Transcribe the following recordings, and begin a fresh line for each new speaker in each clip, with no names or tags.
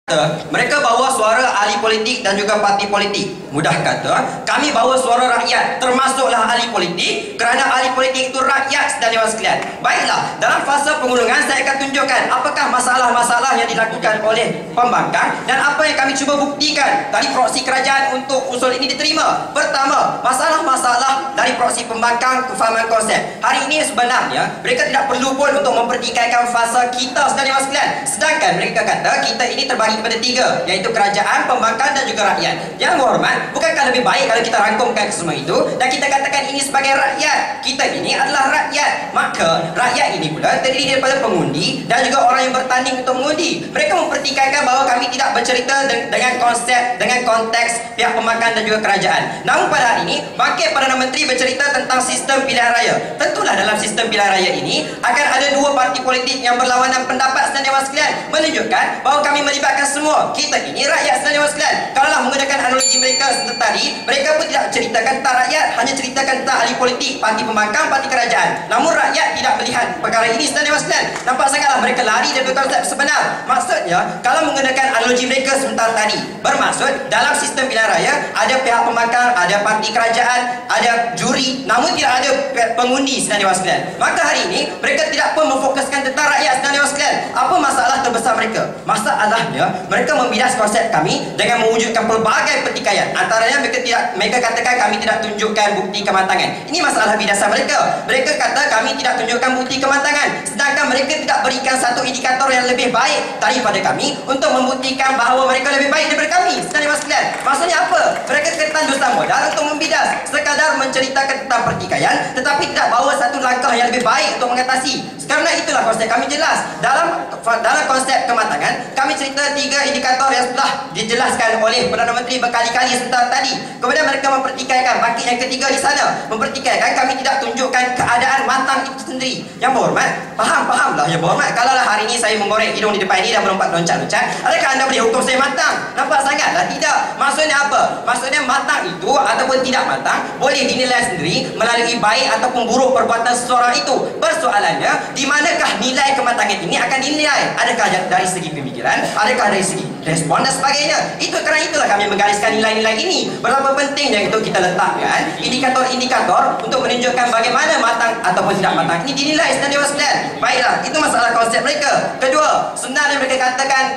Mereka bawa suara ahli politik dan juga parti politik. Mudah kata, kami bawa suara rakyat, termasuklah ahli politik, kerana ahli politik itu rakyat dan dewan sekalian. Baiklah, dalam fasa pengulungan saya akan tunjukkan apakah masalah-masalah yang dilakukan oleh pembangkang dan apa yang kami cuba buktikan dari proksi kerajaan untuk usul ini diterima. Pertama, masalah-masalah dari proksi pembangkang kefahaman konsep. Hari ini sebenarnya mereka tidak perlu pun untuk mempertikaikan fasa kita dan dewan sekalian. Sedangkan mereka kata kita ini terbagi kepada tiga, iaitu kerajaan, pembangkang dan juga rakyat. Yang berhormat, bukankah lebih baik kalau kita rangkumkan semua itu dan kita katakan ini sebagai rakyat? Kita ini adalah rakyat. Maka rakyat ini pula terdiri daripada pengundi dan juga orang yang bertanding untuk mengundi. Mereka mempertikaikan bahawa kami tidak bercerita dengan konsep, dengan konteks pihak pembangkang dan juga kerajaan. Namun pada hari ini, Bangkit Perdana Menteri bercerita tentang sistem pilihan raya. Tentulah dalam sistem pilihan raya ini akan ada dua parti politik yang berlawanan pendapat dan dewan sekalian, menunjukkan bahawa kami melibatkan semua. Kita ini rakyat dan dewan sekalian. Kalaulah menggunakan analogi mereka tadi, mereka pun tidak ceritakan tentang rakyat, hanya ceritakan tentang ahli politik, parti pembangkang, parti kerajaan. Namun rakyat tidak melihat perkara ini dan dewan sekalian. Nampak sangatlah mereka lari dari konsep sebenar. Maksudnya, kalau menggunakan analogi mereka sebentar tadi, bermaksud dalam sistem pilihan raya ada pihak pembangkang, ada parti kerajaan, ada juri, namun tidak ada pengundi dan dewan sekalian. Maka hari ini mereka tidak pun memfokuskan tentang rakyat dan dewan sekalian. Apa masalah terbesar mereka? Masalahnya mereka membidas konsep kami dengan mewujudkan pelbagai pertikaian. Antaranya mereka katakan kami tidak tunjukkan bukti kematangan. Ini masalah bidasan mereka. Mereka kata kami tidak tunjukkan bukti kematangan, sedangkan mereka tidak berikan satu indikator yang lebih baik daripada kami untuk membuktikan bahawa mereka lebih baik daripada kami. Saudara sekalian, maksudnya apa? Mereka ketan dusta modal untuk membidas, sekadar menceritakan tentang pertikaian tetapi tidak bawa satu langkah yang lebih baik untuk mengatasi. Karena itulah konsep kami jelas. Dalam konsep kematangan, kami cerita tiga indikator yang telah dijelaskan oleh Perdana Menteri berkali-kali sebentar tadi. Kemudian mereka mempertikaikan bangkit yang ketiga di sana, mempertikaikan kami tidak tunjukkan keadaan matang itu sendiri. Yang berhormat, fahamlah yang berhormat. Kalaulah hari ini saya menggoreng hidung di depan ini dan melompat loncat-loncat, adakah anda boleh hukum saya matang? Nampak sangatlah tidak. Maksudnya apa? Maksudnya matang itu ataupun tidak matang boleh dinilai sendiri melalui baik ataupun buruk perbuatan seseorang itu. Persoalannya, di manakah nilai kematangan ini akan dinilai? Adakah dari segi pemikiran? Adakah dari segi respon dan sebagainya? Kerana itulah kami menggariskan nilai-nilai ini. Berapa pentingnya itu kita letakkan indikator-indikator untuk menunjukkan bagaimana matang ataupun tidak matang ini dinilai dan dewan sekalian. Baiklah, itu masalah konsep mereka. Kedua, sebenarnya mereka katakan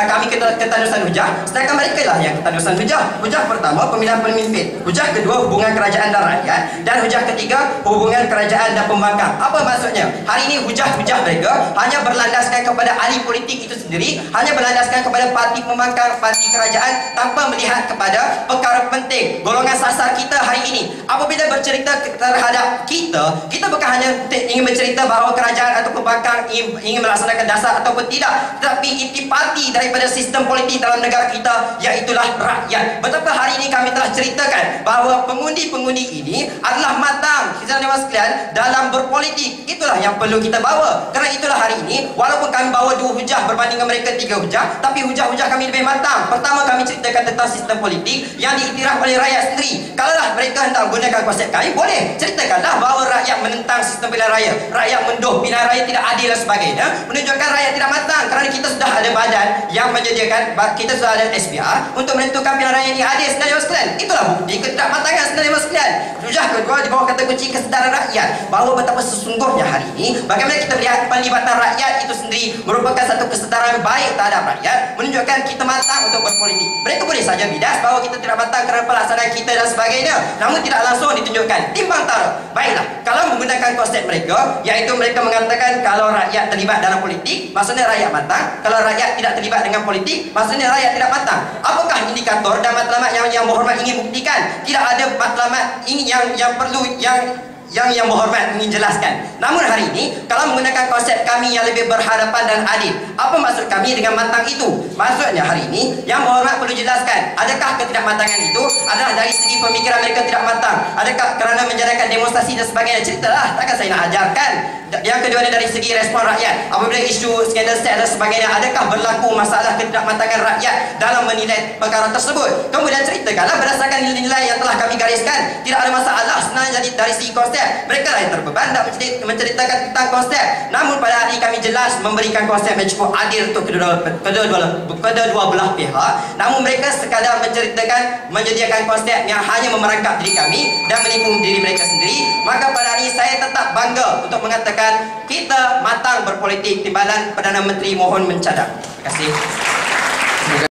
kami ketanusan hujah, sedangkan mereka lah yang ketanusan hujah. Hujah pertama, pemilihan pemimpin. Hujah kedua, hubungan kerajaan dan rakyat. Dan hujah ketiga, hubungan kerajaan dan pembangkang. Apa maksudnya? Hari ini hujah-hujah mereka hanya berlandaskan kepada ahli politik itu sendiri, hanya berlandaskan kepada parti pembangkang, parti kerajaan, tanpa melihat kepada perkara penting. Golongan sasar kita hari ini, apabila bercerita terhadap kita bukan hanya ingin bercerita bahawa kerajaan atau pembangkang ingin melaksanakan dasar ataupun tidak, tetapi intipati daripada sistem politik dalam negara kita, iaitulah rakyat. Betapa hari ini kami telah ceritakan bahawa pengundi-pengundi ini adalah matang, kita dewan sekalian, dalam berpolitik. Itulah yang perlu kita bawa. Kerana itulah hari ini, walaupun kami bawa dua hujah berbanding dengan mereka tiga hujah, tapi hujah-hujah kami lebih matang. Pertama, kami ceritakan tentang sistem politik yang diiktiraf oleh rakyat sendiri. Kalaulah mereka hendak gunakan konsep kami, boleh ceritakanlah bahawa rakyat menentang sistem pilihan raya, rakyat menduh pilihan raya tidak adil dan sebagainya, menunjukkan rakyat tidak matang. Kerana kita sudah ada badan yang menyediakan, kita sudah ada SPR untuk menentukan pilihan raya ini adil dan dewan sekalian. Itulah bukti ketidakmatangan dan dewan sekalian. Hujah kedua di bawah kata kunci kesedaran rakyat, bahawa betapa sesungguhnya hari ini bagaimana kita melihat pelibatan rakyat itu sendiri merupakan satu kesedaran baik terhadap rakyat, menunjukkan kita matang untuk berpolitik. Mereka boleh saja bidas bahawa kita tidak matang kerana pelaksanaan kita dan sebagainya, namun tidak langsung ditunjukkan. Timbang tara. Baiklah, kalau menggunakan konsep mereka, iaitu mereka mengatakan kalau rakyat terlibat dalam politik, maksudnya rakyat matang. Kalau rakyat tidak terlibat dengan politik, maksudnya rakyat tidak matang. Apakah indikator dan matlamat yang berhormat ingin buktikan? Tidak ada matlamat ini yang perlu yang berhormat ingin jelaskan. Namun hari ini, kalau menggunakan konsep kami yang lebih berhadapan dan adil, apa maksud kami dengan matang itu? Maksudnya hari ini, yang berhormat perlu jelaskan, adakah ketidakmatangan itu adalah dari segi pemikiran mereka tidak matang? Adakah kerana menjadikan demonstrasi dan sebagainya? Ceritalah, takkan saya nak ajarkan. Yang kedua dari segi respon rakyat. Apabila isu skandal seks dan sebagainya, adakah berlaku masalah ketidakmatangan rakyat dalam menilai perkara tersebut? Kemudian ceritakanlah berdasarkan nilai-nilai yang telah kami gariskan. Tidak ada masalah sebenarnya dari segi konsep. Mereka lah yang terbeban dan menceritakan tentang konsep. Namun pada hari ini kami jelas memberikan konsep yang cukup adil untuk kedua belah pihak. Namun mereka sekadar menceritakan, menyediakan konsep yang hanya memerangkap diri kami dan menipu diri mereka sendiri. Maka pada hari ini saya tetap bangga untuk mengatakan kita matang berpolitik timbalan Perdana Menteri mohon mencadang. Terima kasih.